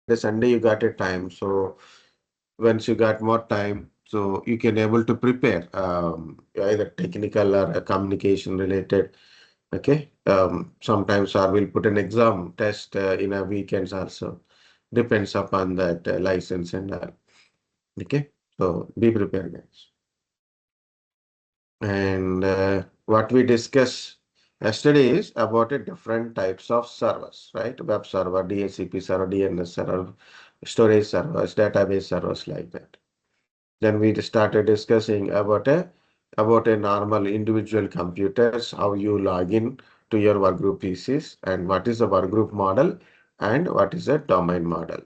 The Sunday you got a time. So once you got more time, so you can able to prepare either technical or communication related. Okay. Sometimes I will put an exam test in a weekends also. Depends upon that license and okay. So be prepared, guys. And what we discussed yesterday is about a different types of servers, right? Web server, DHCP server, DNS server, storage servers, database servers like that. Then we started discussing about a normal individual computers, how you log in to your workgroup PCs, and what is the workgroup model, and what is a domain model,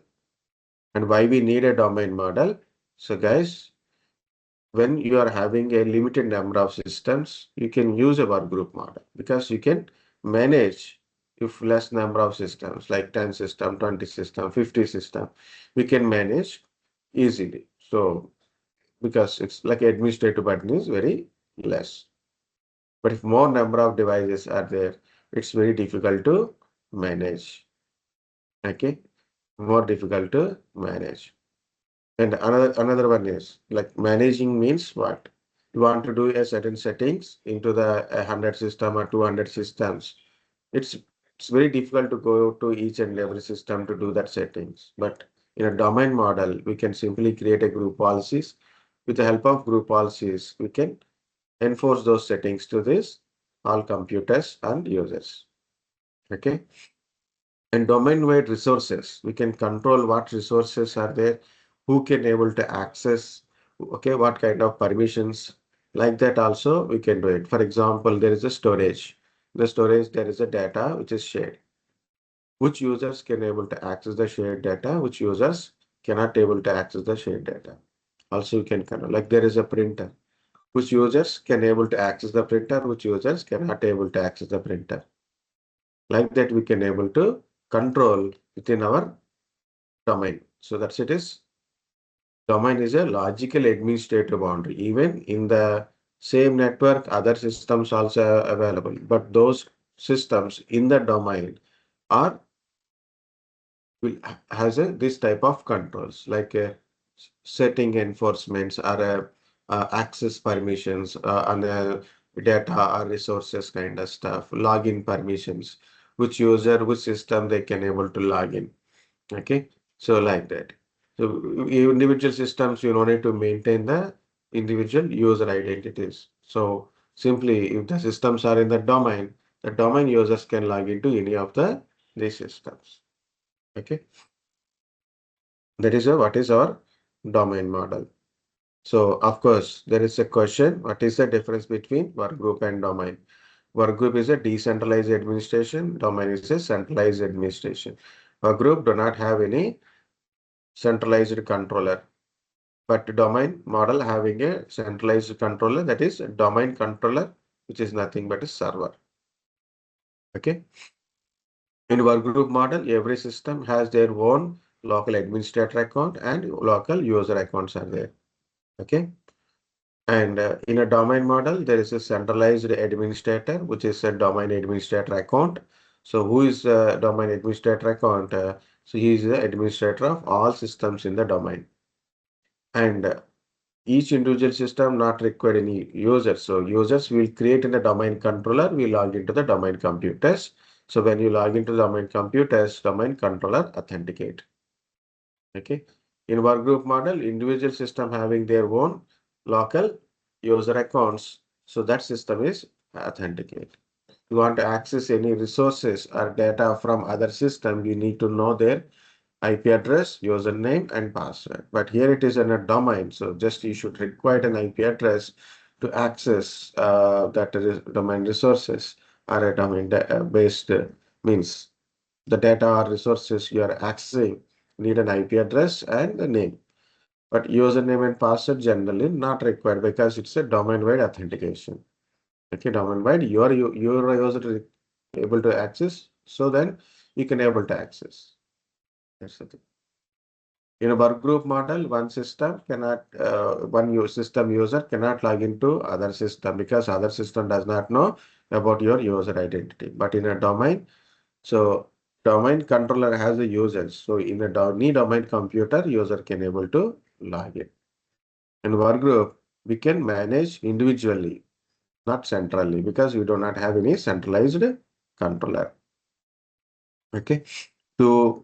and why we need a domain model. So guys, when you are having a limited number of systems, you can use a workgroup model because you can manage if less number of systems like 10 system, 20 system, 50 system, we can manage easily. So because it's like administrative burden is very less. But if more number of devices are there, it's very difficult to manage. Okay, more difficult to manage. And another one is like managing means what? You want to do a certain settings into the 100 system or 200 systems. It's very difficult to go to each and every system to do that settings. But in a domain model, we can simply create a group policies. With the help of group policies, we can enforce those settings to this all computers and users. Okay. And domain-wide resources, we can control what resources are there, who can able to access, okay, what kind of permissions. Like that also we can do it. For example, there is a storage. The storage, there is a data which is shared. Which users can able to access the shared data, which users cannot able to access the shared data. Also you can control, like there is a printer. Which users can able to access the printer, which users cannot able to access the printer. Like that we can able to control within our domain. So that's it is domain is a logical administrative boundary. Even in the same network, other systems also are available. But those systems in the domain are will has a this type of controls like setting enforcements or access permissions on data or resources kind of stuff, login permissions, which user, which system they can able to log in. Okay, so like that. So individual systems, you don't need to maintain the individual user identities. So simply, if the systems are in the domain users can log into any of these systems. Okay, that is what is our domain model. So of course, there is a question: what is the difference between workgroup and domain? Workgroup is a decentralized administration. Domain is a centralized administration. Workgroup do not have any centralized controller, but domain model having a centralized controller, that is a domain controller, which is nothing but a server. Okay. In workgroup model, every system has their own local administrator account and local user accounts are there. Okay. And in a domain model, there is a centralized administrator, which is a domain administrator account. So who is a domain administrator account? So he is the administrator of all systems in the domain. And each individual system not require any users. So users will create in the domain controller, we log into the domain computers. So when you log into domain computers, domain controller authenticate. Okay. In workgroup model, individual system having their own local user accounts. So that system is authenticate. You want to access any resources or data from other system, you need to know their IP address, username, and password. But here it is in a domain, so just you should require an IP address to access domain resources or a domain based means the data or resources you are accessing need an IP address and a name. But username and password generally not required because it's a domain-wide authentication. Okay, domain-wide, your user able to access, so then you can able to access. That's the thing. In a work group model, one system cannot, system user cannot log into other system because other system does not know about your user identity. But in a domain, so domain controller has a users. So in a any domain computer, user can able to log in. In workgroup, we can manage individually, not centrally, because we do not have any centralized controller. Okay. To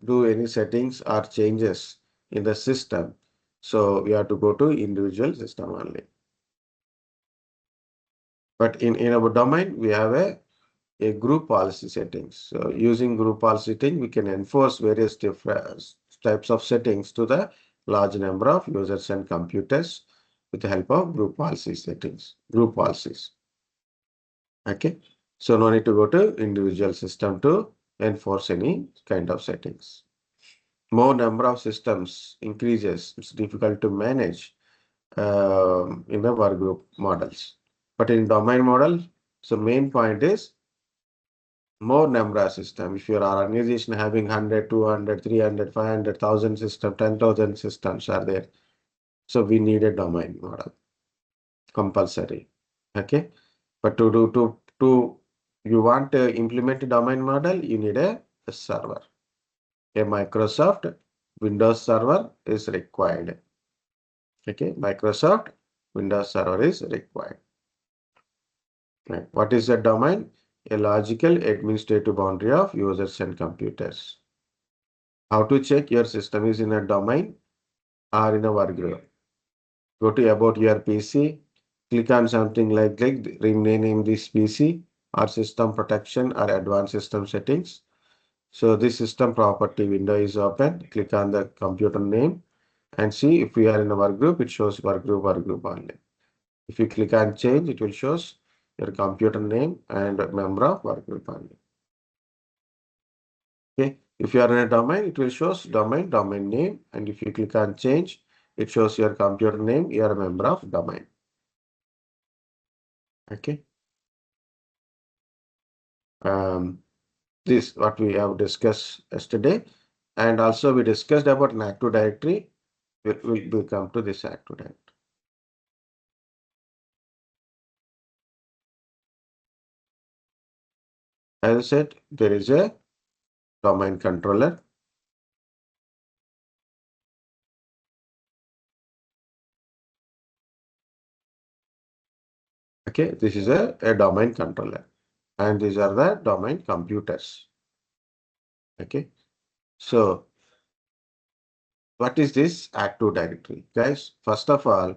do any settings or changes in the system, so we have to go to individual system only. But in our domain, we have a group policy settings. So using group policy setting, we can enforce various different types of settings to the large number of users and computers with the help of group policy settings, group policies. Okay. So no need to go to individual system to enforce any kind of settings. More number of systems increases, it's difficult to manage in the workgroup models. But in domain model, so main point is more number of systems. If your organization having 100, 200, 300, 500, 1,000 systems, 10,000 systems are there. So we need a domain model, compulsory. Okay. But to you want to implement a domain model, you need a server. A Microsoft Windows server is required. Okay, Microsoft Windows server is required. Right. What is a domain? A logical administrative boundary of users and computers. How to check your system is in a domain or in a workgroup? Go to about your PC, click on something like rename this PC or system protection or advanced system settings. So this system property window is open. Click on the computer name and see if we are in a workgroup, it shows workgroup only. If you click on change, it will shows your computer name and member of workgroup only. Okay. If you are in a domain, it will shows domain name. And if you click on change, it shows your computer name, you are a member of domain. Okay. This what we have discussed yesterday. And also we discussed about an Active Directory. We'll come to this Active Directory. As I said, there is a domain controller. Okay, this is a domain controller. And these are the domain computers. Okay. So what is this Active Directory? Guys, first of all,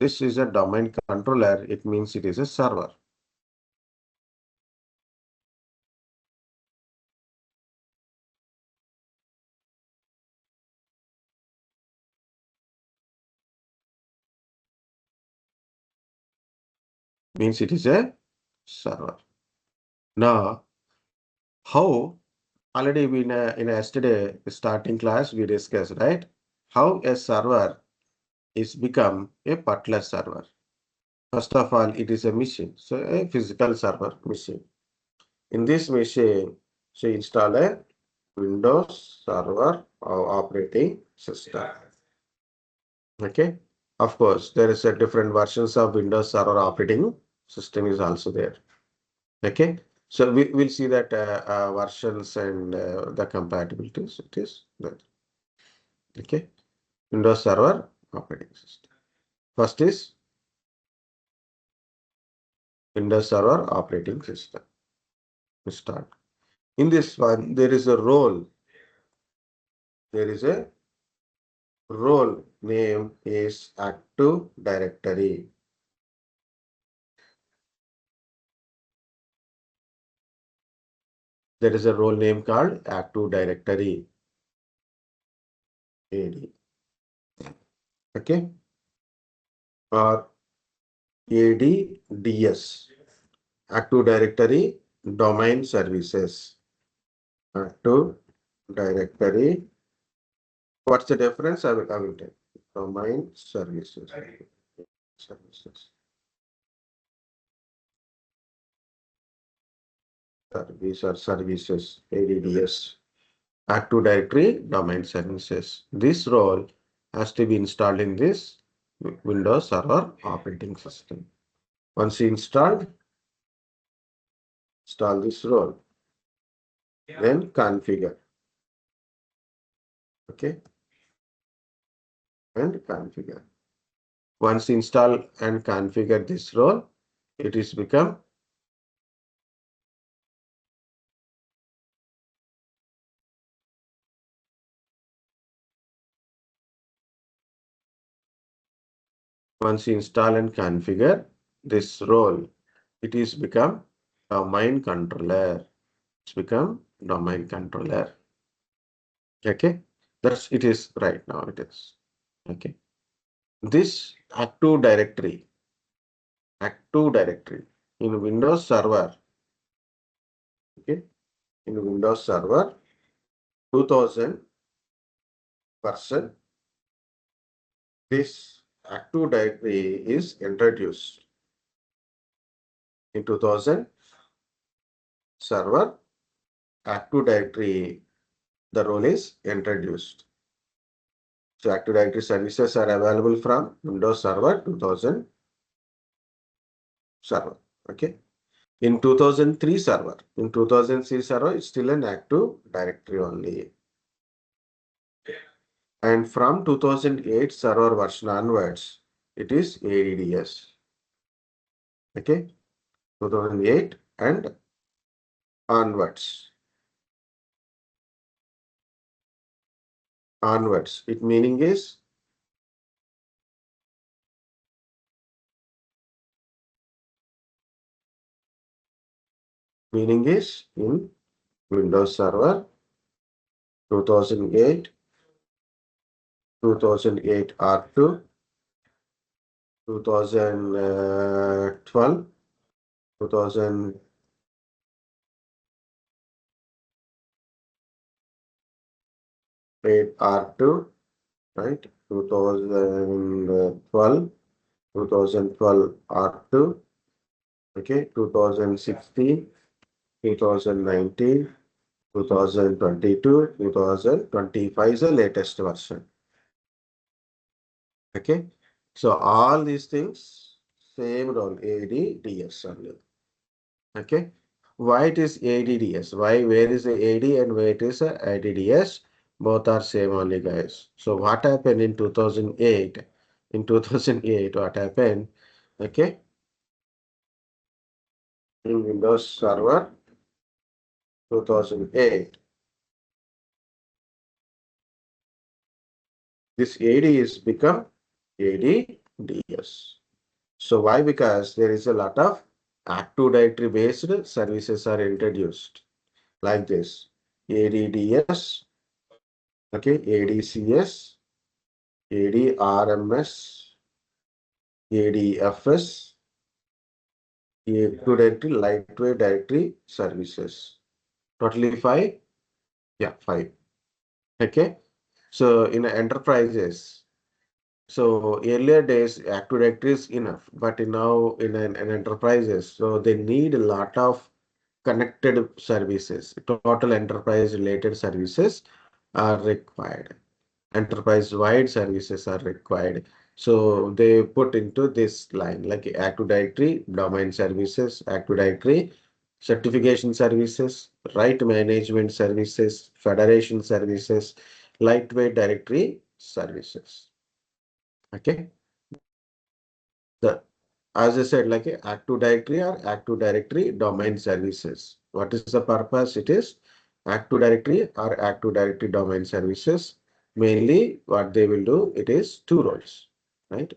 this is a domain controller. It means it is a server. Means it is a server. Now, how already we in yesterday starting class we discussed, right? How a server is become a butler server. First of all, it is a machine. So a physical server machine. In this machine, so install a Windows Server operating system. Okay. Of course, there is a different versions of Windows Server operating system is also there. Okay. So we will see that versions and the compatibilities. It is there. Okay. Windows Server operating system. First is Windows Server operating system. We start. In this one, there is a role. There is a role name is Active Directory. There is a role name called Active Directory. AD. Okay. Or ADDS. Active Directory Domain Services. Active Directory. What's the difference? I will tell. Domain Services. Services. Service or services. ADDS. Active Directory Domain Services. This role has to be installed in this Windows Server operating system. Once installed, install this role. then configure. Okay, and configure. Once install and configure this role, it is become once you install and configure this role, it is become domain controller. It's become domain controller. Okay, that's it is right now. It is okay. This active directory in Windows Server. Okay, in Windows Server 2000 version, this active directory is introduced in 2000 server active directory. The role is introduced. So Active Directory services are available from Windows Server 2000 server. Okay. In 2003 server, in 2003 server, it's still an Active Directory only. And from 2008 server version onwards, it is ADDS. Okay. 2008 and onwards. Onwards. It meaning is in Windows Server 2008, 2008 R2, 2012, 2008 R2, right? 2012, 2012 R2, okay, 2016, 2019, 2022, 2025 is the latest version. Okay, so all these things, same role, ADDS only. Okay, why it is ADDS? Why, where is the AD and where it is a ADDS? Both are same only, guys. So what happened in 2008? In 2008, what happened? Okay, in Windows Server 2008, this AD is become ADDS. So why? Because there is a lot of Active Directory based services are introduced like this. ADDS, okay, ADCS, ADRMS, ADFS, Active Directory, Lightweight Directory Services. Totally five? Yeah, five. Okay. So in enterprises, so earlier days, Active Directory is enough, but now in an enterprises, so they need a lot of connected services. Total enterprise related services are required. Enterprise-wide services are required. So they put into this line like Active Directory, domain services, Active Directory, certification services, right management services, federation services, lightweight directory services. Okay. The as I said, like a Active Directory or Active Directory domain services. What is the purpose? It is Active Directory or Active Directory domain services. Mainly what they will do, it is two roles, right?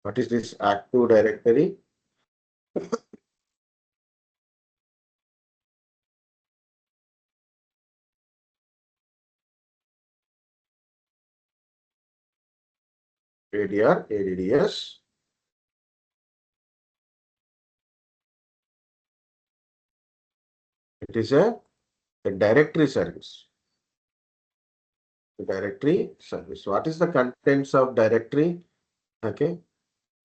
What is this Active Directory? ADR, ADDS. It is a directory service. Directory service. What is the contents of directory? Okay,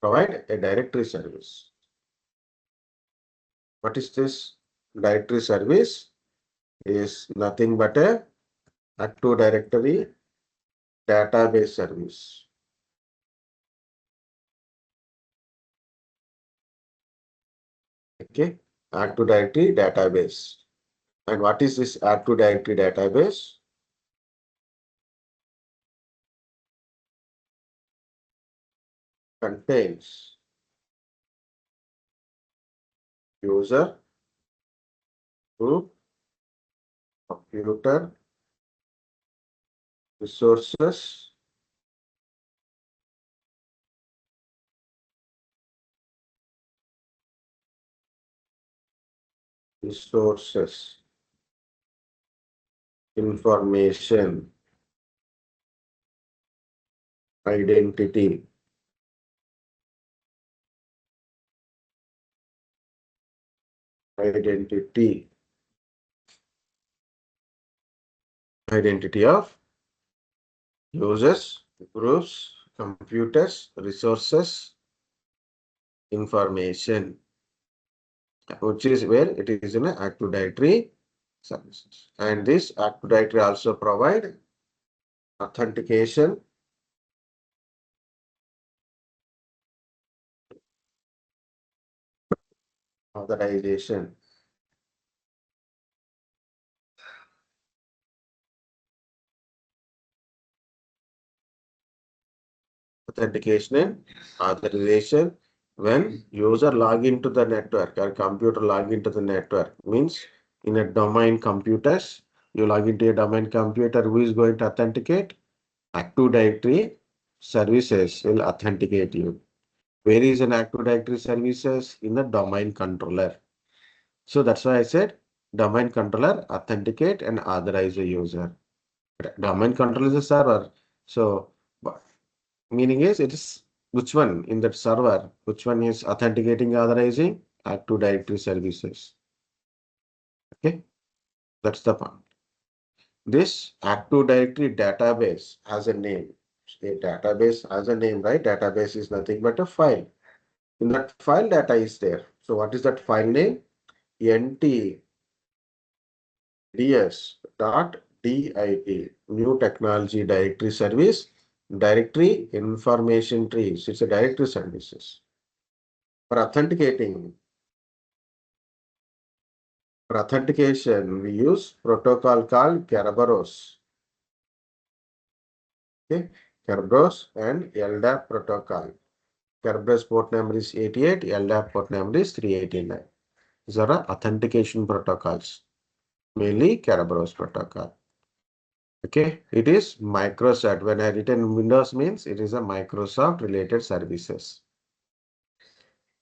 provide a directory service. What is this directory service? Is nothing but a Active Directory database service. Okay, Active Directory database. And what is this Active Directory database? Contains user, group, computer, resources, information, identity, identity, identity of users, groups, computers, resources, information, which is where it is in an Active Directory services. And this Active Directory also provide authentication, authorization. Authentication and authorization when user log into the network or computer log into the network means in a domain computers, you log into a domain computer, who is going to authenticate? Active Directory services will authenticate you. Where is an Active Directory services? In the domain controller. So that's why I said domain controller authenticate and authorize a user. Domain controller is a server. So meaning is it is which one in that server, which one is authenticating, authorizing? Active Directory services. Okay, that's the point. This Active Directory database has a name. A database has a name, right? Database is nothing but a file. In that file, data is there. So what is that file name? NTDS.DIT, New Technology Directory Service, Directory Information Trees. It's a directory services. For authenticating, for authentication, we use protocol called Kerberos. Okay, Kerberos and LDAP protocol. Kerberos port number is 88, LDAP port number is 389. These are authentication protocols, mainly Kerberos protocol. Okay, it is Microsoft. When I written Windows means it is a Microsoft related services.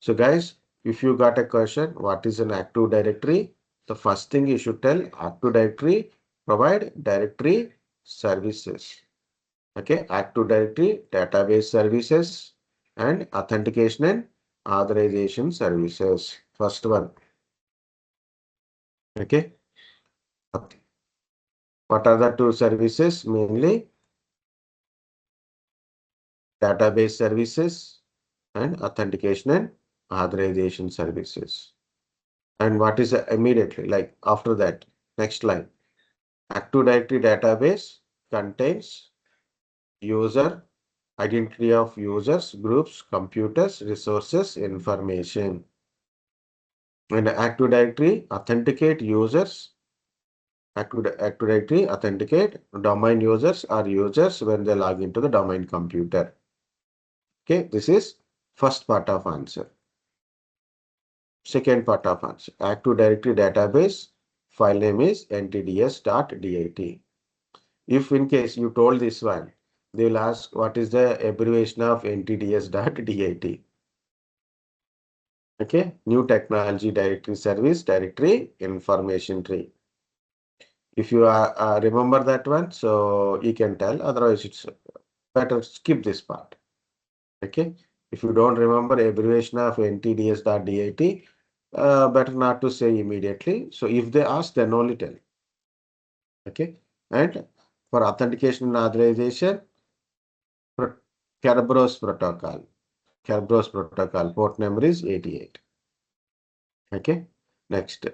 So guys, if you got a question, what is an Active Directory? The first thing you should tell, Active Directory provide directory services. Okay, Active Directory database services and authentication and authorization services. First one. Okay. What are the two services? Mainly database services and authentication and authorization services. And what is immediately like after that? Next line. Active Directory database contains user, identity of users, groups, computers, resources, information. And Active Directory authenticate users. Active Directory authenticate domain users or users when they log into the domain computer. Okay, this is first part of answer. Second part of answer. Active Directory database file name is NTDS.DIT. If in case you told this one, they will ask what is the abbreviation of NTDS.DIT. Okay, New Technology Directory Service Directory Information Tree. If you remember that one, so you can tell. Otherwise, it's better skip this part. Okay, if you don't remember abbreviation of NTDS.DIT, better not to say immediately. So if they ask, then only tell. Okay, and for authentication and authorization, Kerberos protocol. Kerberos protocol port number is 88. Okay, next.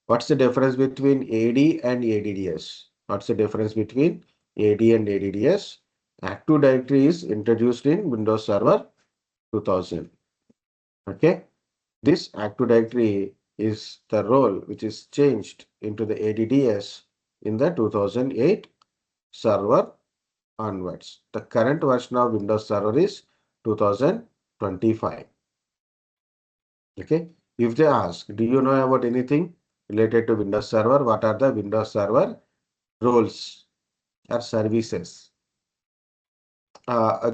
What's the difference between AD and ADDS? What's the difference between AD and ADDS? Active Directory is introduced in Windows Server 2000. Okay, this Active Directory is the role which is changed into the ADDS in the 2008 server onwards. The current version of Windows Server is 2025. Okay. If they ask, do you know about anything related to Windows Server? What are the Windows Server roles or services?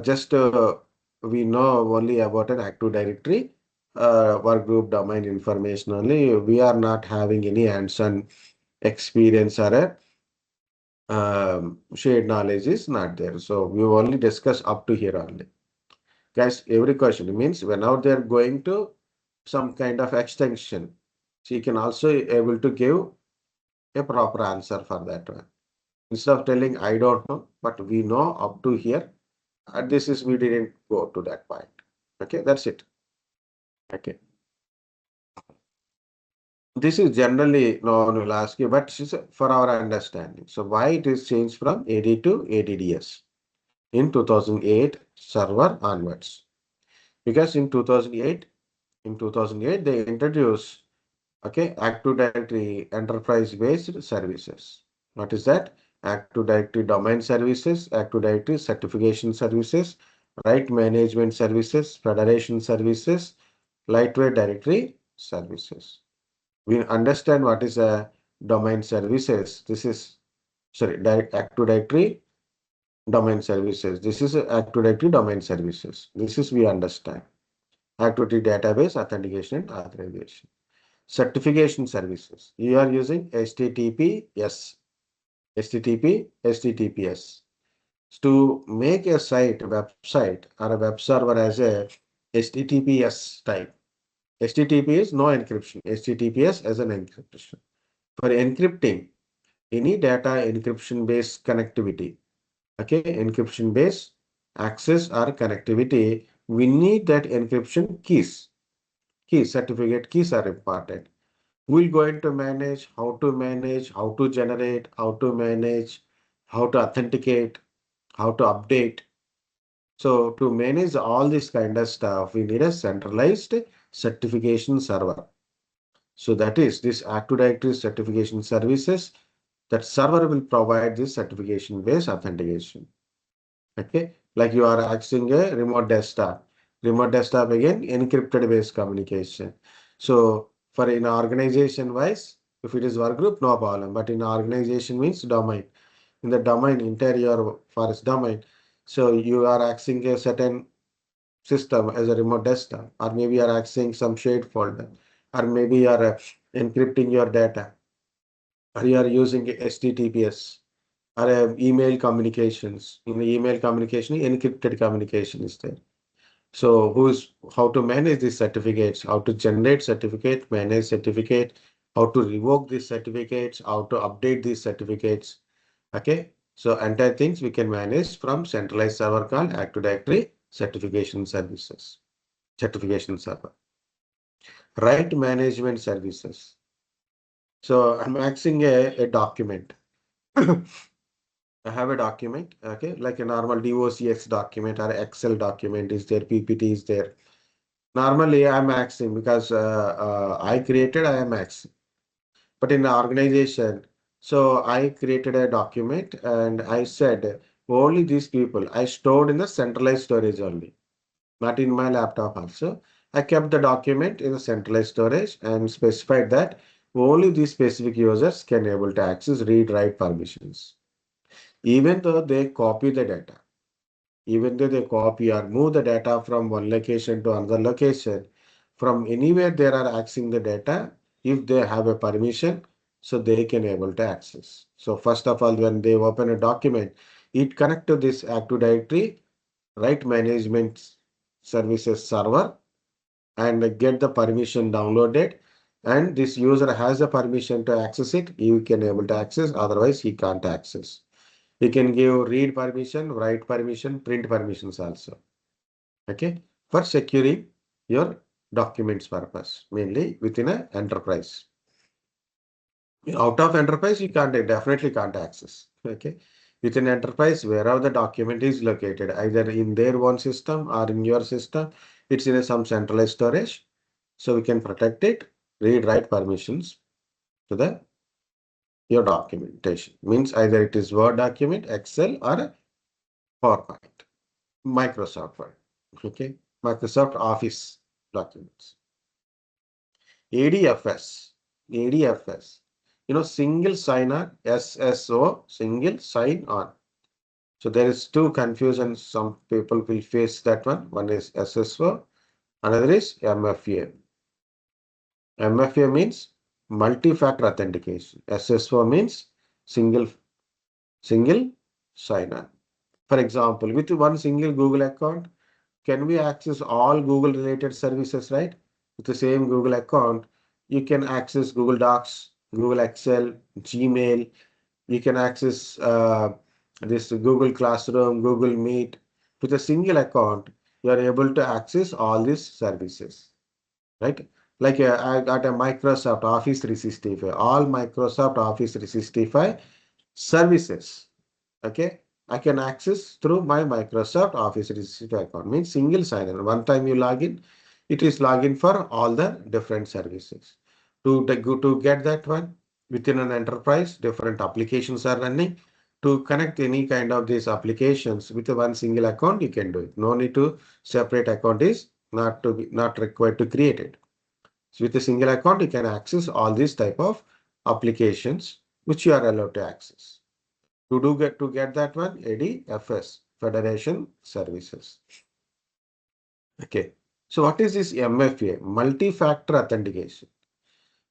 Just we know only about an Active Directory work group domain information only. We are not having any hands-on experience or shared knowledge is not there. So we only discuss up to here only. Guys, every question means whenever they are going to some kind of extension, so you can also able to give a proper answer for that one. Instead of telling I don't know, but we know up to here, and this is we didn't go to that point. Okay, that's it. Okay. This is generally no one will ask you, but this is for our understanding. So why it is changed from AD to ADDS in 2008 server onwards? Because in 2008 they introduced Active Directory enterprise based services. What is that? Active Directory domain services, Active Directory certification services, right management services, federation services, lightweight directory services. We understand what is a domain services. This is Active Directory domain services. This is Active Directory domain services. This is we understand. Activity database authentication and authorization. Certification services. You are using HTTPS, HTTPS. To make a website or a web server as a HTTPS type. HTTP is no encryption. HTTPS as an encryption. For encrypting any data encryption based connectivity, encryption based access or connectivity, we need that encryption keys. Certificate keys are important. We're going to manage, how to generate, how to manage, how to authenticate, how to update. So to manage all this kind of stuff, we need a centralized certification server. So that is this Active Directory certification services. That server will provide this certification based authentication. Okay, like you are accessing a remote desktop. Remote desktop again, encrypted based communication. So for in organization wise, if it is work group, no problem. But in organization means domain. In the domain, interior forest domain. So you are accessing a certain system as a remote desktop, or maybe you are accessing some shared folder, or maybe you are encrypting your data, or you are using HTTPS or email communications. In the email communication, encrypted communication is there. So how to manage these certificates, how to generate certificate, manage certificate, how to revoke these certificates, how to update these certificates. Okay. So entire things we can manage from centralized server called Active Directory certification services, certification server. Right management services. So I'm accessing a document. I have a document, like a normal DOCX document or Excel document is there, PPT is there. Normally, I'm accessing because I created, I am accessing. But in the organization, so I created a document and I said only these people I stored in the centralized storage only, not in my laptop also. I kept the document in the centralized storage and specified that only these specific users can able to access read write permissions. Even though they copy the data, even though they copy or move the data from one location to another location, from anywhere they are accessing the data, if they have a permission, so they can able to access. So first of all, when they open a document, it connect to this Active Directory, right management services server, and get the permission downloaded. And this user has the permission to access it, you can able to access, otherwise he can't access. You can give read permission, write permission, print permissions also. Okay, for securing your documents purpose, mainly within an enterprise. Out of enterprise, you can't definitely can't access. Okay, within enterprise, wherever the document is located, either in their own system or in your system, it's in some centralized storage, so we can protect it. read-write permissions to the your documentation. Means either it is Word document, Excel, or PowerPoint, Microsoft Word. Okay, Microsoft Office documents. ADFS, ADFS. Single sign-on, SSO, single sign-on. So there is two confusions. Some people will face that one. One is SSO, another is MFA. MFA means multi-factor authentication. SSO means single sign-on. For example, with one single Google account, can we access all Google related services, right? With the same Google account, you can access Google Docs, Google Excel, Gmail. You can access this Google Classroom, Google Meet. With a single account, you are able to access all these services, right? Like I got a Microsoft Office 365, all Microsoft Office 365 services. Okay, I can access through my Microsoft Office 365 account. Means single sign-in. One time you log in, it is login for all the different services. To get that one within an enterprise, different applications are running. To connect any kind of these applications with one single account, you can do it. No need to separate account is not required to create it. So with a single account, you can access all these type of applications which you are allowed to access. To get that one, ADFS, Federation Services. Okay. So what is this MFA? Multi-factor authentication.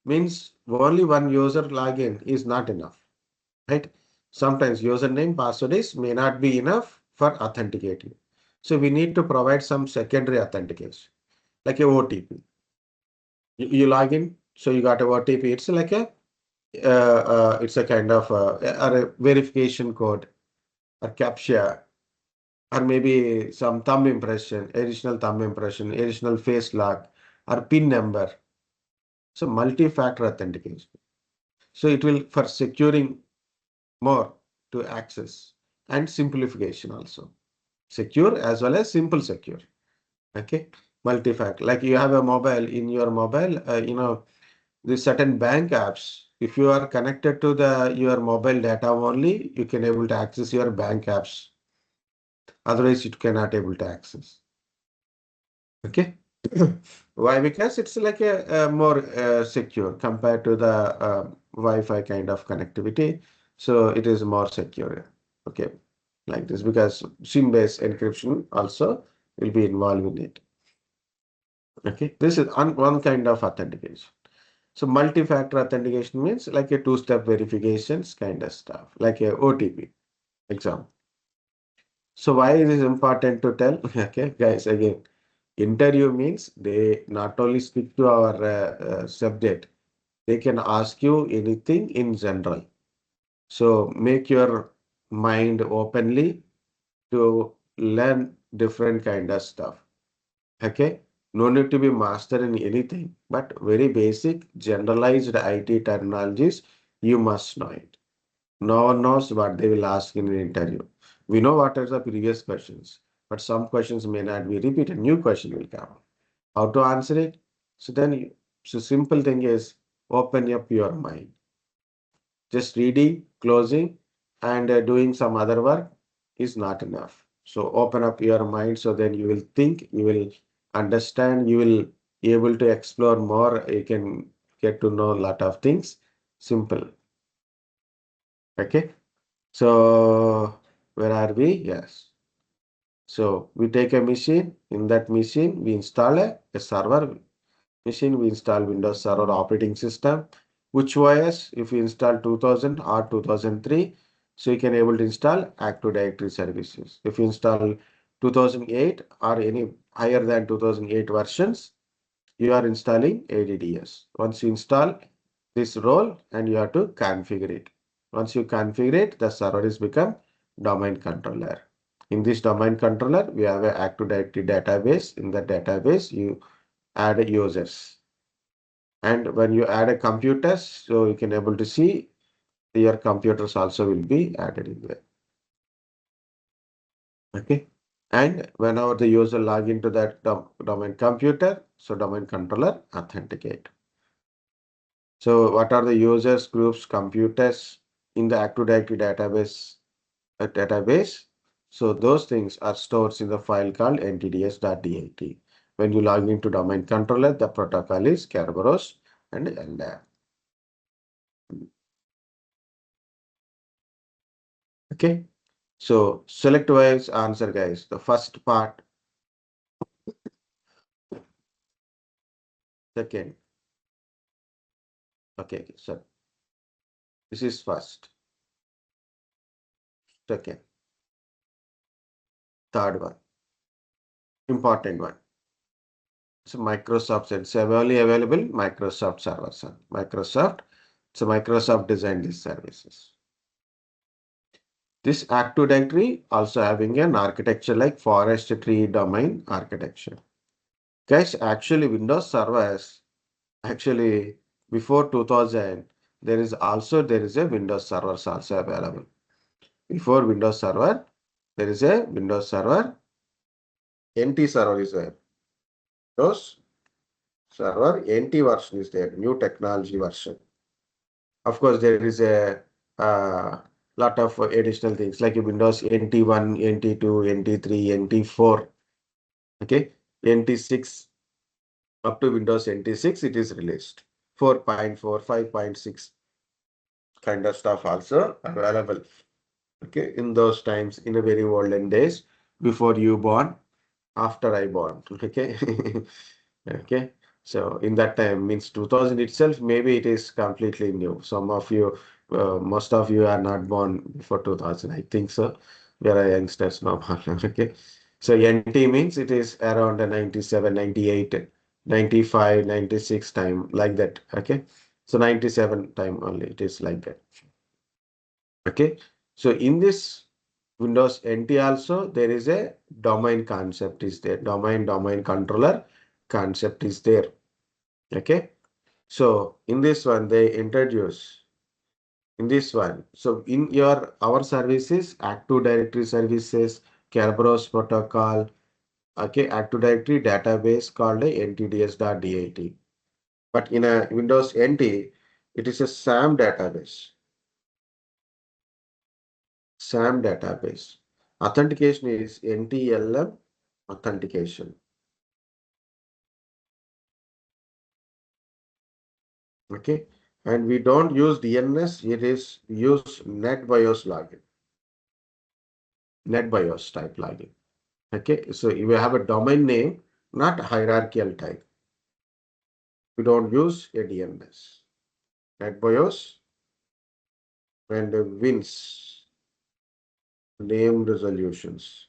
Means only one user login is not enough, right? Sometimes username, password is may not be enough for authenticating. So we need to provide some secondary authentication, like a OTP. You log in, so you got a OTP. It's like it's a kind of a verification code or captcha, or maybe some thumb impression, additional face lock, or PIN number. So multi-factor authentication. So it will for securing more to access and simplification also. Secure as well as simple secure. Okay. Multi-factor. Like you have a mobile, in your mobile, the certain bank apps. If you are connected to your mobile data only, you can able to access your bank apps. Otherwise, you cannot able to access. Okay. Why? Because it's like a more secure compared to the Wi-Fi kind of connectivity. So it is more secure. Okay. Like this, because SIM-based encryption also will be involved in it. Okay. This is one kind of authentication. So multi-factor authentication means like a two-step verifications kind of stuff, like a OTP example. So why it is important to tell? Okay, guys, again. Interview means they not only speak to our subject, they can ask you anything in general. So make your mind openly to learn different kind of stuff. Okay, no need to be master in anything, but very basic generalized IT terminologies, you must know it. No one knows what they will ask in an interview. We know what are the previous questions, but some questions may not be repeated. New question will come. How to answer it? So then, so simple thing is open up your mind. Just reading, closing, and doing some other work is not enough. So open up your mind. So then you will think, you will understand, you will be able to explore more. You can get to know a lot of things. Simple. Okay. So where are we? Yes. So we take a machine. In that machine, we install a server machine. We install Windows Server operating system. Which OS? If you install 2000 or 2003, so you can able to install Active Directory services. If you install 2008 or any higher than 2008 versions, you are installing ADDS. Once you install this role, and you have to configure it. Once you configure it, the server is become domain controller. In this domain controller, we have an Active Directory database. In the database, you add users. And when you add a computers, so you can able to see your computers also will be added in there. Okay. And whenever the user log into that domain computer, so domain controller authenticate. So what are the users, groups, computers in the Active Directory database? So those things are stored in the file called NTDS.DIT. When you log into domain controller, the protocol is Kerberos and LDAP. Okay. So select wise answer, guys. The first part, second. Okay, so this is first, second, third one, important one. So Microsoft, it's only available Microsoft servers. Microsoft, so Microsoft designed these services. This Active Directory also having an architecture like forest tree domain architecture. Guys, actually Windows servers, actually before 2000, there is a Windows servers also available. Before Windows Server, there is a Windows Server, NT server is there. Windows Server NT version is there, new technology version. Of course, there is a lot of additional things like Windows NT1, NT2, NT3, NT4, okay, NT6, up to Windows NT6 it is released. 4.4, 5.6 kind of stuff also available. Okay, in those times, in a very olden days, before you born, after I born. Okay. Okay. So in that time means 2000 itself, maybe it is completely new. Some of you, most of you are not born before 2000. I think so. We are youngsters now. Okay. So NT means it is around 97, 98, 95, 96 time like that. Okay. So 97 time only. It is like that. Okay. So in this Windows NT also, there is a domain concept is there. Domain controller concept is there. Okay. So in this one, they introduce in this one. So in our services, Active Directory services, Kerberos protocol, okay, Active Directory database called a NTDS.DIT. But in a Windows NT, it is a SAM database. SAM database. Authentication is NTLM authentication. Okay. And we don't use DNS, it is use NetBIOS login. NetBIOS type login. Okay. So you have a domain name, not hierarchical type. We don't use a DNS. NetBIOS and WINS named resolutions.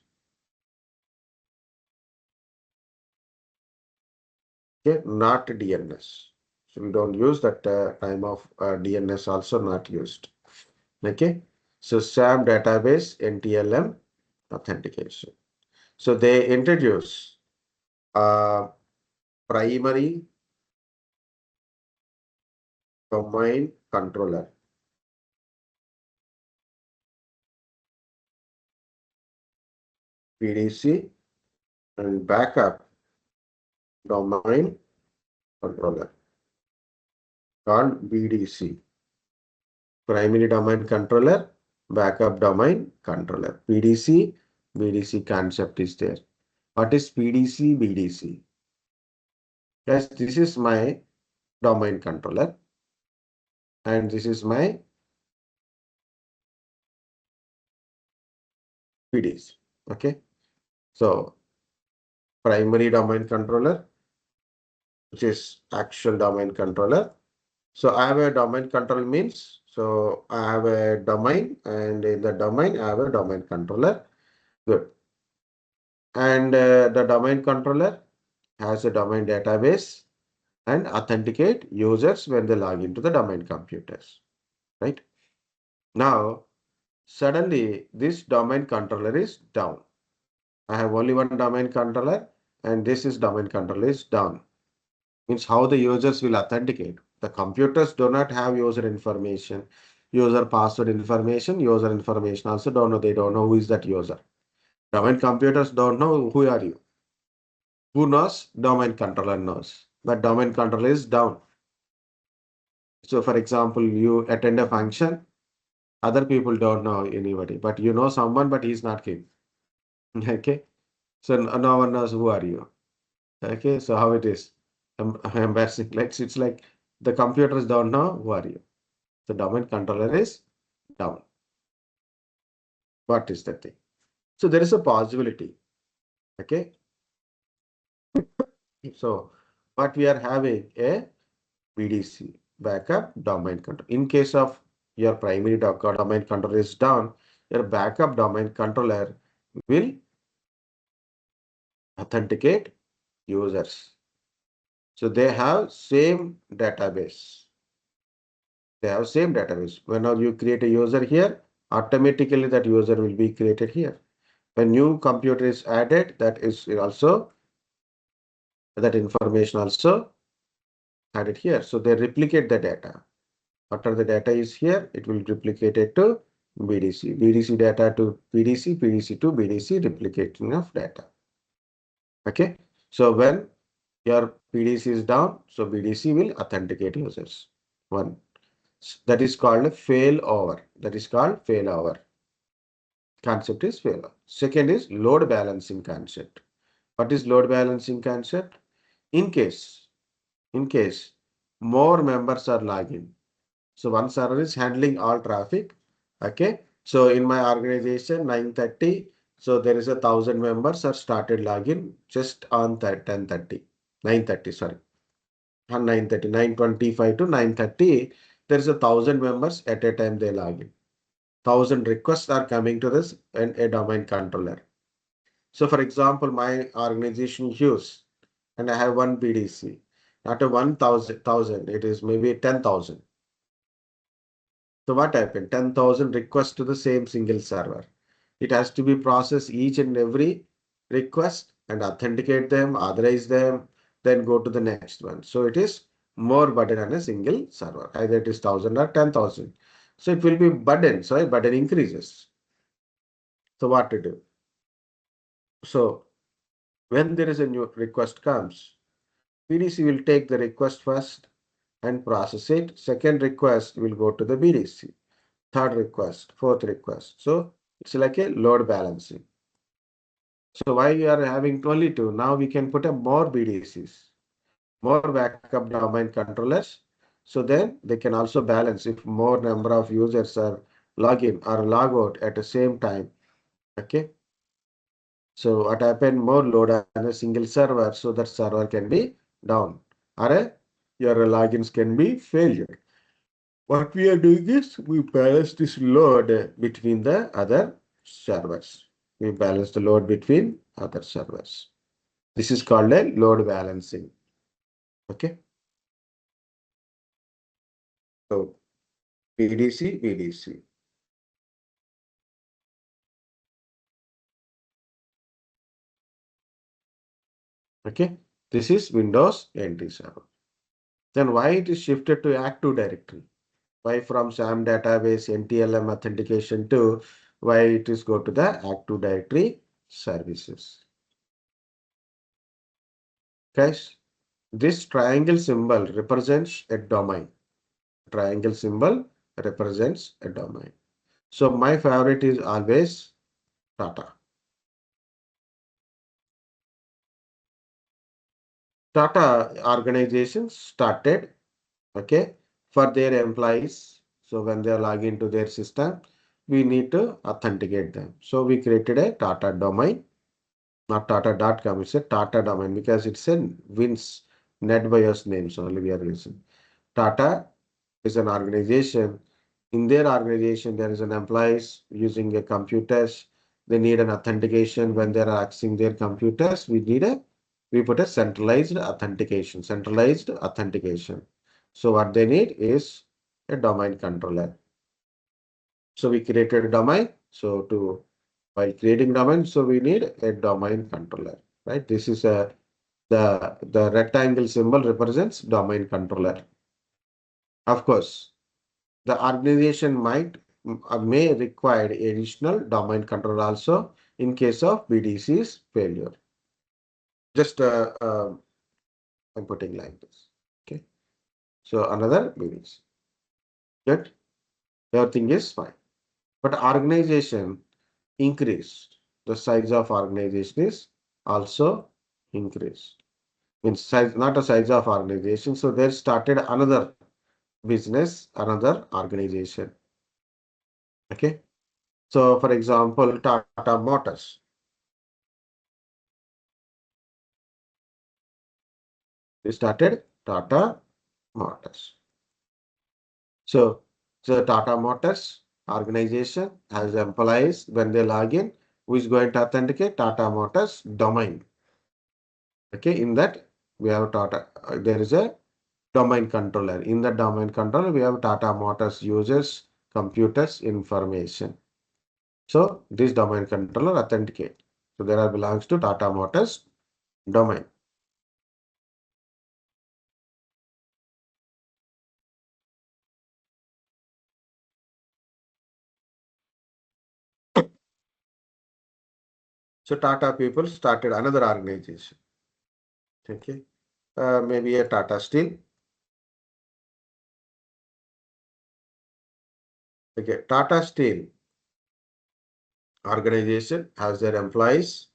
Okay, not DNS. So we don't use that time of DNS also not used. Okay. So SAM database NTLM authentication. So they introduce primary domain controller, PDC, and backup domain controller called BDC. Primary domain controller, backup domain controller. PDC, BDC concept is there. What is PDC, BDC? Yes, this is my domain controller and this is my PDC. Okay. So primary domain controller, which is actual domain controller. So I have a domain control means, so I have a domain and in the domain I have a domain controller. Good. And the domain controller has a domain database and authenticate users when they log into the domain computers. Right. Now, suddenly this domain controller is down. I have only one domain controller and this is domain controller is down. Means how the users will authenticate. The computers do not have user information, user password information, user information also don't know. They don't know who is that user. Domain computers don't know who are you. Who knows? Domain controller knows. But domain controller is down. So for example, you attend a function, other people don't know anybody, but you know someone, but he's not him. Okay. So no one knows who are you. Okay. So how it is? Embarrassing. Like it's like the computers don't know who are you. The domain controller is down. What is the thing? So there is a possibility. Okay. So what we are having a BDC, backup domain controller. In case of your primary domain controller is down, your backup domain controller will authenticate users. So they have same database. They have same database. Whenever you create a user here, automatically that user will be created here. When new computer is added, that is also that information also added here. So they replicate the data. After the data is here, it will replicate it to BDC. BDC data to PDC, PDC to BDC, replicating of data. Okay. So when your PDC is down, so BDC will authenticate users. One. That is called a failover. That is called failover. Concept is failover. Second is load balancing concept. What is load balancing concept? In case, in case more members are logging. So one server is handling all traffic. Okay. So in my organization, 9:30. So there is 1,000 members are started login just on 10:30. 9:30, sorry. On 9:30, 9:25 to 9:30. There is 1,000 members at a time they log in. 1,000 requests are coming to this and a domain controller. So for example, my organization use and I have one BDC. Not a 1,000, it is maybe 10,000. So what happened? 10,000 requests to the same single server. It has to be processed each and every request and authenticate them, authorize them, then go to the next one. So it is more burden on a single server. Either it is 1,000 or 10,000. So it will be burden. So burden increases. So what to do? So when there is a new request comes, BDC will take the request first and process it. Second request will go to the BDC. Third request, fourth request. So it's like a load balancing. So why we are having only two? Now we can put a more BDCs, more backup domain controllers. So then they can also balance if more number of users are log in or log out at the same time. Okay. So what happened? More load on a single server, so that server can be down. Or your logins can be failure. What we are doing is we balance this load between the other servers. We balance the load between other servers. This is called a load balancing. Okay. So BDC, BDC. Okay. This is Windows NT server. Then why it is shifted to Active Directory? Why from SAM database NTLM authentication to why it is go to the Active Directory services? Guys, this triangle symbol represents a domain. Triangle symbol represents a domain. So my favorite is always Tata. Tata organization started, okay, for their employees. So when they log into their system, we need to authenticate them. So we created a Tata domain, not Tata.com, it's a Tata domain because it's a Wins NetBIOS names only we are using. Tata is an organization. In their organization, there is an employees using a computers. They need an authentication when they are accessing their computers. We put a centralized authentication, centralized authentication. So what they need is a domain controller. So we created a domain. So by creating domain, so we need a domain controller, right? This is the rectangle symbol represents domain controller. Of course, the organization may require additional domain controller also in case of BDC's failure. Just I'm putting like this. Okay. So another BDC. Yet everything is fine. But organization increased. The size of organization is also increased. Means size, not a size of organization. So they started another business, another organization. Okay. So for example, Tata Motors. They started Tata Motors. So Tata Motors organization has employees when they log in, who is going to authenticate Tata Motors domain. Okay, in that we have Tata, there is a domain controller. In the domain controller, we have Tata Motors users, computers, information. So this domain controller authenticate. So there are belongs to Tata Motors domain. So Tata people started another organization. Okay, maybe a Tata Steel. Okay, Tata Steel organization has their employees,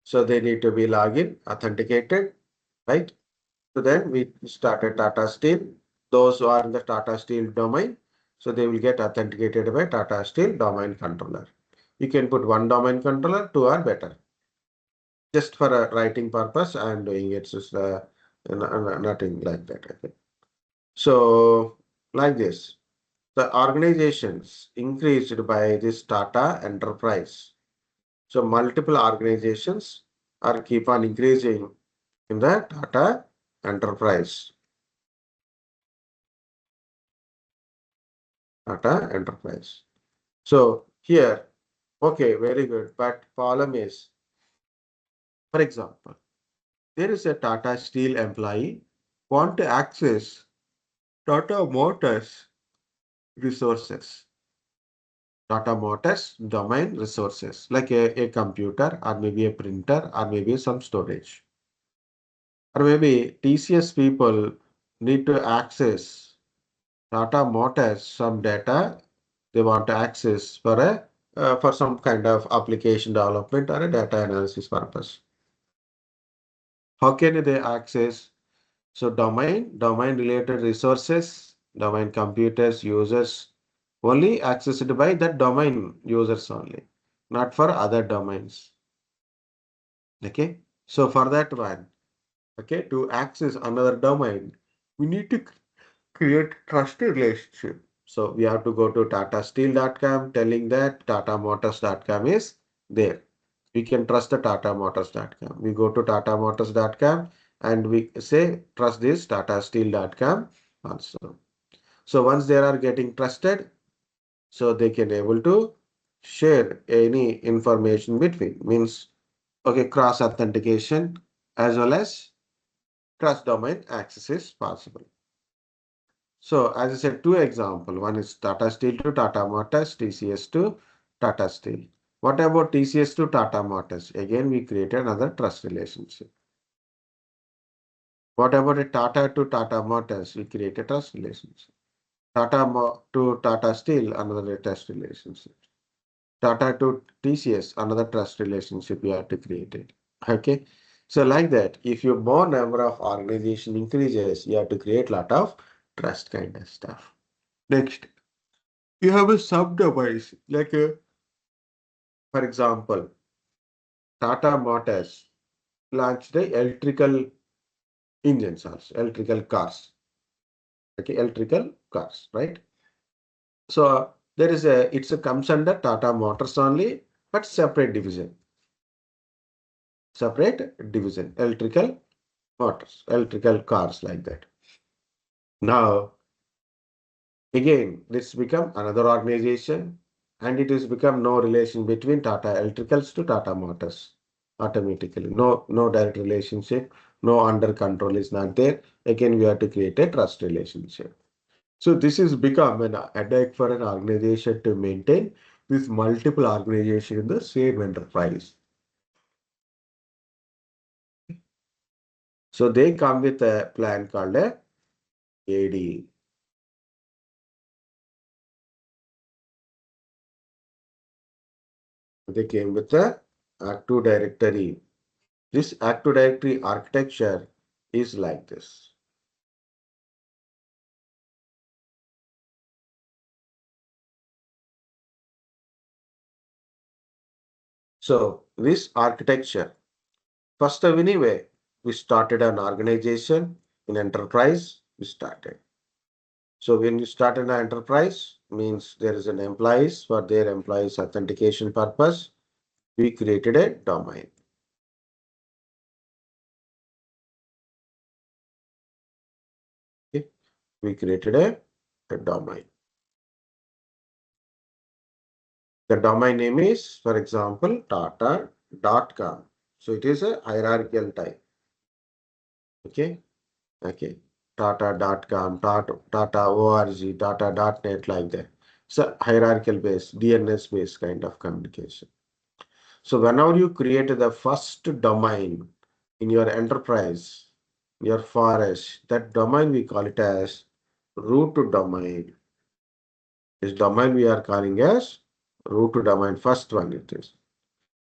so they need to be login, authenticated, right? So then we started Tata Steel. Those who are in the Tata Steel domain, so they will get authenticated by Tata Steel domain controller. You can put one domain controller, two are better. Just for a writing purpose, I am doing it. Just nothing like that. Okay. So like this, the organizations increased by this Tata Enterprise. So multiple organizations are keep on increasing in the Tata Enterprise. Tata Enterprise. So here, okay, very good. But problem is, for example, there is a Tata Steel employee want to access Tata Motors resources. Tata Motors domain resources like a computer or maybe a printer or maybe some storage. Or maybe TCS people need to access Tata Motors some data they want to access for a for some kind of application development or a data analysis purpose. How can they access? So domain related resources, domain computers, users only accessed by that domain users only, not for other domains. Okay. So for that one, okay, to access another domain, we need to create trusted relationship. So we have to go to tatasteel.com telling that tatamotors.com is there. We can trust the tatamotors.com. We go to tatamotors.com and we say trust this tatasteel.com also. So once they are getting trusted, so they can able to share any information between means okay cross authentication as well as cross domain access is possible. So as I said, two example. One is Tata Steel to Tata Motors, TCS to Tata Steel. What about TCS to Tata Motors? Again, we created another trust relationship. What about a Tata to Tata Motors? We created a trust relationship. To Tata Steel, another trust relationship. Tata to TCS, another trust relationship we have to create it. Okay. So like that, if your more number of organization increases, you have to create lot of trust kind of stuff. Next. You have a subdevice, like for example, Tata Motors launched the electrical engines also, electrical cars. Okay, electrical cars, right? So there is it's a comes under Tata Motors only, but separate division, electrical motors, electrical cars like that. Now, again, this become another organization and it has become no relation between Tata Electricals to Tata Motors automatically. No direct relationship, no under control is not there. Again, we have to create a trust relationship. So this is become an headache for an organization to maintain with multiple organizations in the same enterprise. So they come with a plan called a AD. They came with the Active Directory. This Active Directory architecture is like this. So this architecture, first of anyway, we started an organization in enterprise, we started. So when you start an enterprise, means there is an employees for their employees authentication purpose. We created a domain. Okay. We created a domain. The domain name is, for example, Tata.com. So it is a hierarchical type. Okay. Okay. Tata.com, Tata org, Tata.net like that. So hierarchical based, DNS based kind of communication. So whenever you create the first domain in your enterprise, your forest, that domain we call it as root domain. This domain we are calling as root domain. First one it is.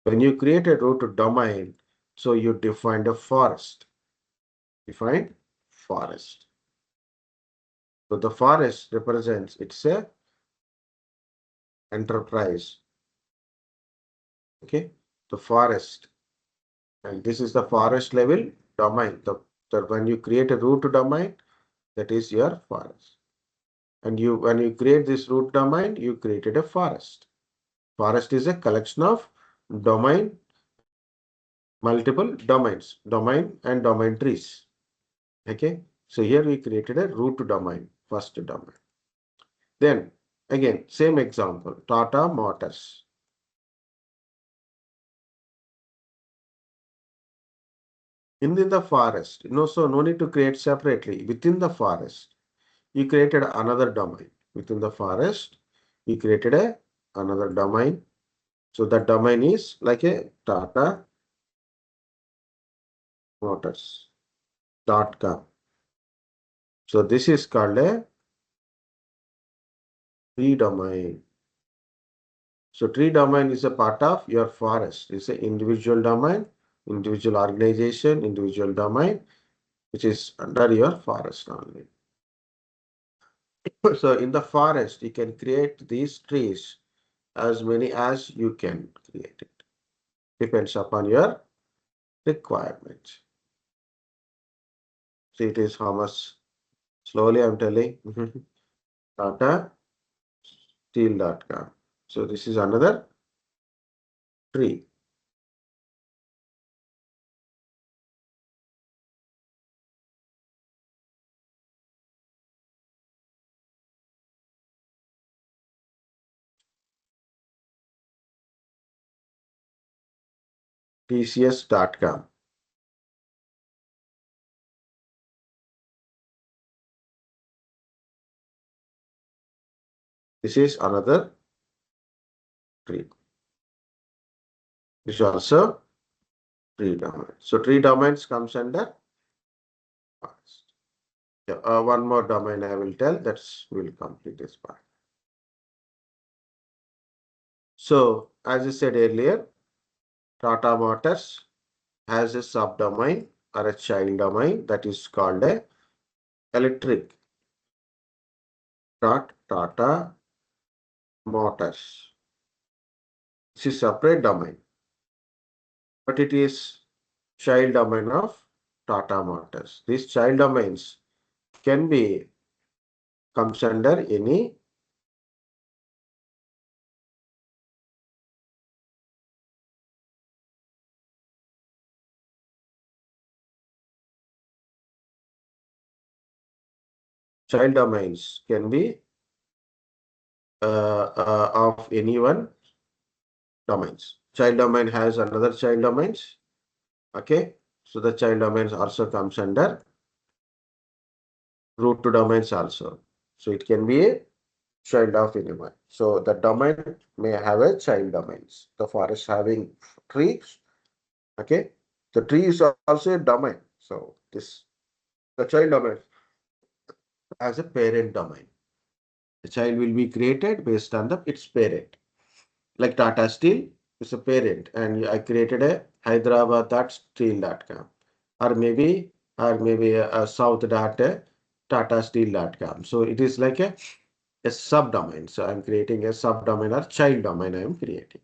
When you create a root domain, so you defined a forest. Define forest. So the forest represents it's a enterprise. Okay, the forest, and this is the forest level domain. The when you create a root domain, that is your forest. And you when you create this root domain, you created a forest. Forest is a collection of domain, multiple domains, domain and domain trees. Okay, so here we created a root domain, first domain. Then again, same example, Tata Motors. In the forest, so no need to create separately. Within the forest, you created another domain. Within the forest, you created another domain. So that domain is like a Tata Motors.com. So this is called a tree domain. So tree domain is a part of your forest. It's an individual domain, individual organization, individual domain, which is under your forest only. So in the forest, you can create these trees as many as you can create it. Depends upon your requirement. See, it is how much slowly I'm telling. Tata Steel.com. So this is another tree. TCS.com. This is another tree. This is also tree domain. So tree domains comes under forest. Yeah, one more domain I will tell. That's will complete this part. So as I said earlier, Tata Motors has a subdomain or a child domain that is called a electric Tata Motors. This is separate domain, but it is child domain of Tata Motors. These child domains can be comes under any child domains can be of any one domains. Child domain has another child domains. Okay, so the child domains also comes under root domains also. So it can be a child of anyone. So the domain may have a child domains. The forest having trees. Okay, the tree is also a domain. So this the child domain as a parent domain. The child will be created based on its parent, like Tata Steel. It's a parent, and I created a Hyderabad.steel.com, or maybe a South.TataSteel.com. So it is like a subdomain. So I'm creating a subdomain or child domain I am creating.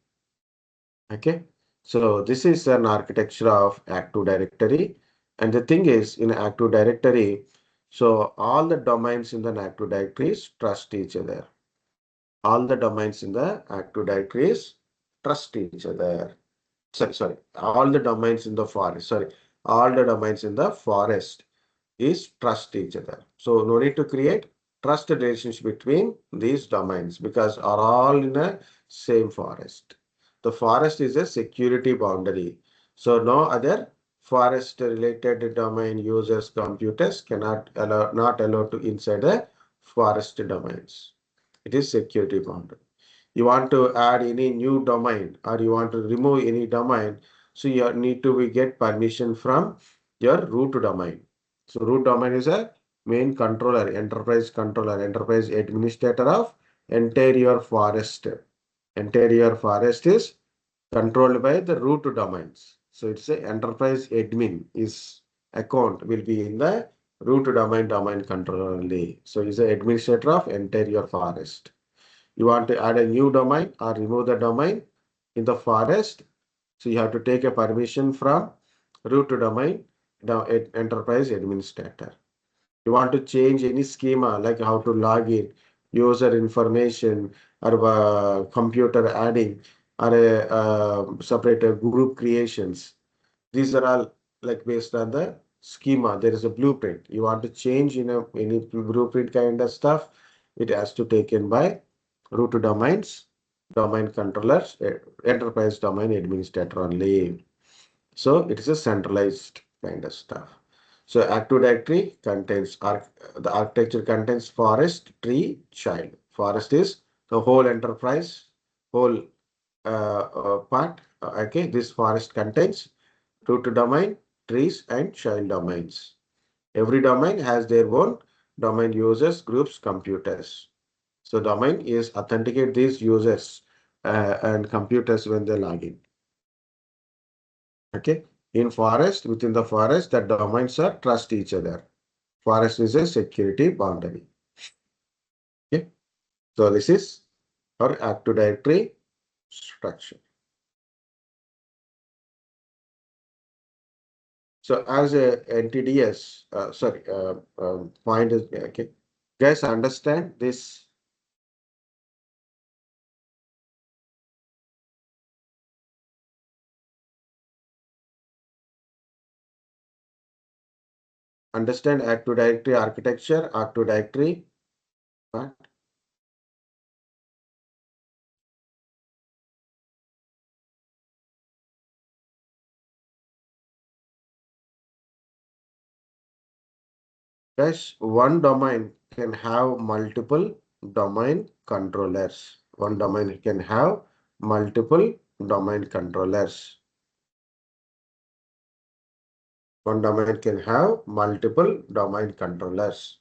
Okay. So this is an architecture of Active Directory. And the thing is, in Active Directory, so all the domains in the Active Directories trust each other. All the domains in the Active Directories trust each other. Sorry, all the domains in the forest. Sorry, all the domains in the forest is trust each other. So no need to create trust relationship between these domains because are all in a same forest. The forest is a security boundary. So no other forest related domain users computers cannot allow not allowed to inside the forest domains. It is security boundary. You want to add any new domain or you want to remove any domain, so you need to get permission from your root domain. So root domain is a main controller, enterprise administrator of entire forest. Entire forest is controlled by the root domains. So it's a enterprise admin is account will be in the root domain controller only. So it's the administrator of entire forest. You want to add a new domain or remove the domain in the forest. So you have to take a permission from root domain enterprise administrator. You want to change any schema like how to log in, user information, or computer adding, or a separate group creations. These are all like based on the schema. There is a blueprint. You want to change in any blueprint kind of stuff. It has to taken by root domains, domain controllers, enterprise domain administrator only. So it is a centralized kind of stuff. So Active Directory contains the architecture contains forest, tree, child. Forest is the whole enterprise, whole part. Okay, this forest contains root domain, trees, and child domains. Every domain has their own domain users, groups, computers. So domain is authenticate these users and computers when they log in. Okay. In forest, within the forest, the domains are trust each other. Forest is a security boundary. Okay. So this is our Active Directory structure. So as a NTDS, point is okay. Guys, understand this. Understand Active Directory architecture, Active Directory. Part. Guys, one domain can have multiple domain controllers. One domain can have multiple domain controllers. One domain can have multiple domain controllers.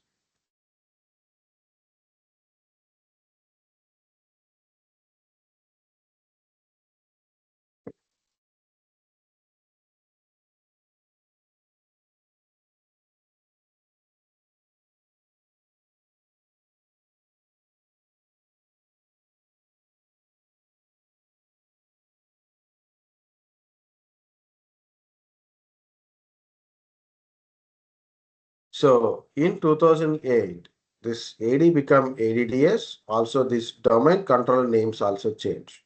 So in 2008, this AD become ADDS. Also, this domain controller names also changed.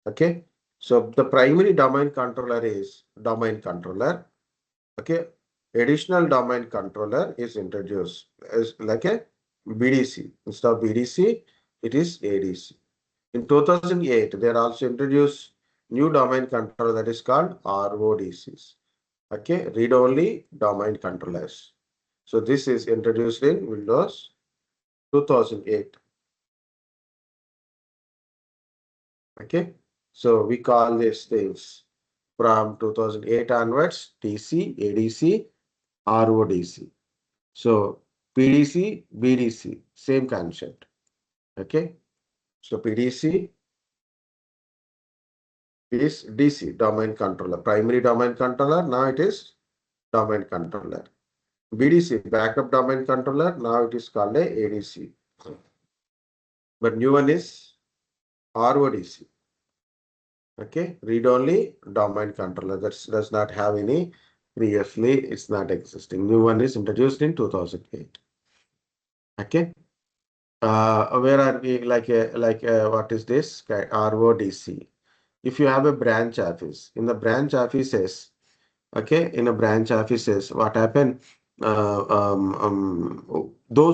Okay. So the primary domain controller is domain controller. Okay. Additional domain controller is introduced as like a BDC. Instead of BDC, it is ADC. In 2008, they are also introduced new domain controller that is called RODCs. Okay, read-only domain controllers. So this is introduced in Windows 2008. Okay, so we call these things from 2008 onwards TC, ADC, RODC. So PDC, BDC, same concept. Okay, so PDC, is DC, domain controller. Primary domain controller, now it is domain controller. BDC, backup domain controller, now it is called a ADC. But new one is RODC. Okay, read-only domain controller. That does not have any previously, it's not existing. New one is introduced in 2008. Okay. Where are we? What is this? RODC. If you have a branch office, in the branch offices, okay, in a branch offices, what happened? Those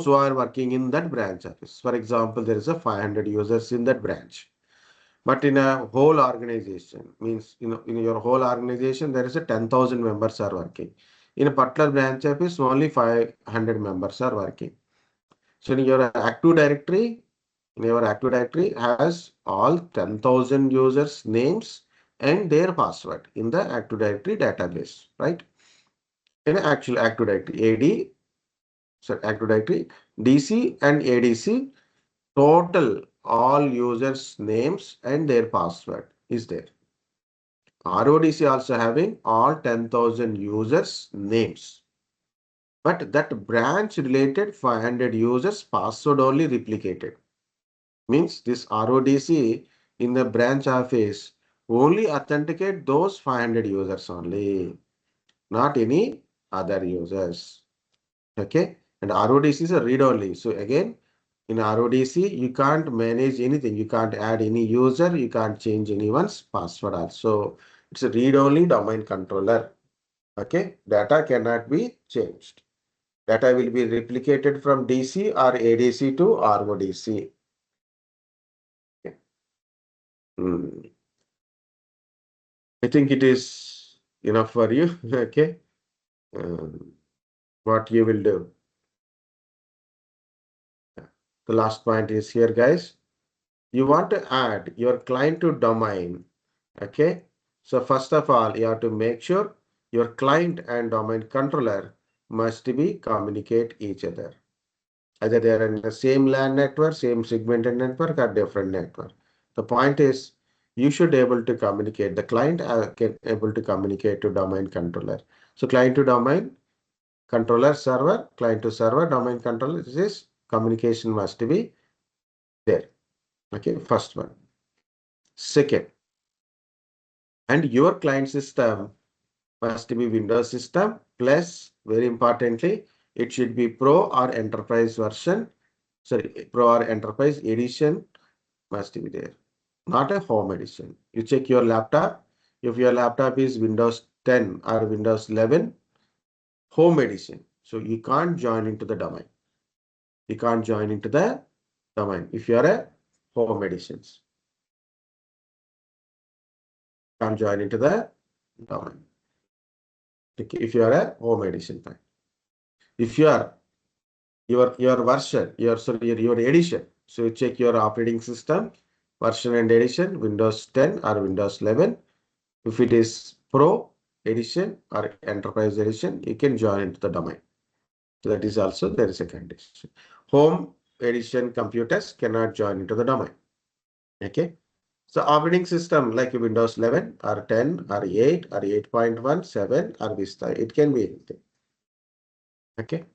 who are working in that branch office. For example, there is a 500 users in that branch. But in a whole organization, means in your whole organization, there is a 10,000 members are working. In a particular branch office, only 500 members are working. So your Active Directory has all 10,000 users' names and their password in the Active Directory database, right? In actual Active Directory, Active Directory, DC and ADC, total all users' names and their password is there. RODC also having all 10,000 users' names. But that branch related 500 users password only replicated. Means this RODC in the branch office only authenticate those 500 users only, not any other users. Okay. And RODC is a read only. So again, in RODC, you can't manage anything. You can't add any user. You can't change anyone's password also. It's a read-only domain controller. Okay. Data cannot be changed. Data will be replicated from DC or ADC to RODC. Okay. I think it is enough for you. Okay. What you will do. The last point is here, guys. You want to add your client to domain. Okay. So first of all, you have to make sure your client and domain controller must be communicate each other. Either they are in the same LAN network, same segmented network, or different network. The point is you should be able to communicate. The client can able to communicate to domain controller. So client to domain controller server, client to server, domain controller. This communication must be there. Okay, first one. Second, and your client system must be Windows system plus, very importantly, it should be Pro or Enterprise version. Sorry, Pro or Enterprise edition must be there, not a home edition. You check your laptop. If your laptop is Windows 10 or Windows 11, home edition. So you can't join into the domain. You can't join into the domain if you are a home editions. Can't join into the domain. Okay, if you are a home edition fine. If you are your version, your edition. So you check your operating system, version and edition, Windows 10 or Windows 11. If it is Pro edition or Enterprise edition, you can join into the domain. So that is also there is a condition. Home edition computers cannot join into the domain. Okay. So operating system like Windows 11 or 10 or 8 or 8.1, 7 or Vista, it can be anything. Okay.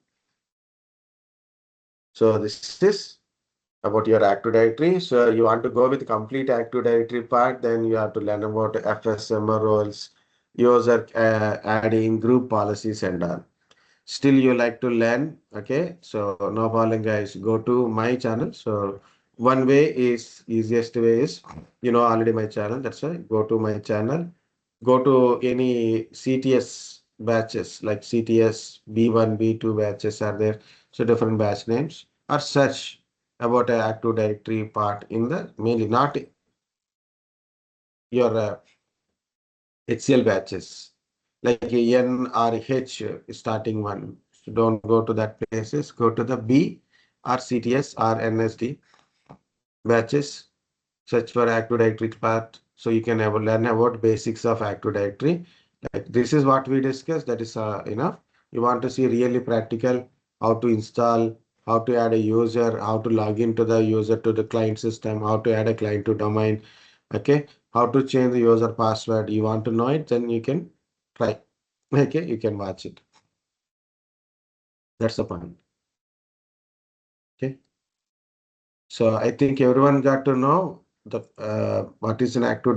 So this is about your Active Directory. So you want to go with complete Active Directory part, then you have to learn about FSM roles, user adding, group policies and all. Still you like to learn, okay? So no problem, guys. Go to my channel. So one way is easiest way is already my channel. That's why go to my channel. Go to any CTS batches like CTS B1, B2 batches are there. So different batch names or search about a Active Directory part in the mainly not your HCL batches like N or H starting one. So don't go to that places. Go to the B or CTS or NSD batches. Search for Active Directory part. So you can learn about basics of Active Directory. Like this is what we discussed. That is enough. You want to see really practical how to install, how to add a user, how to log into the user to the client system, how to add a client to domain. Okay. how to change the user password. You want to know it, then you can try. Okay, you can watch it. That's the point. Okay. So I think everyone got to know the what is an active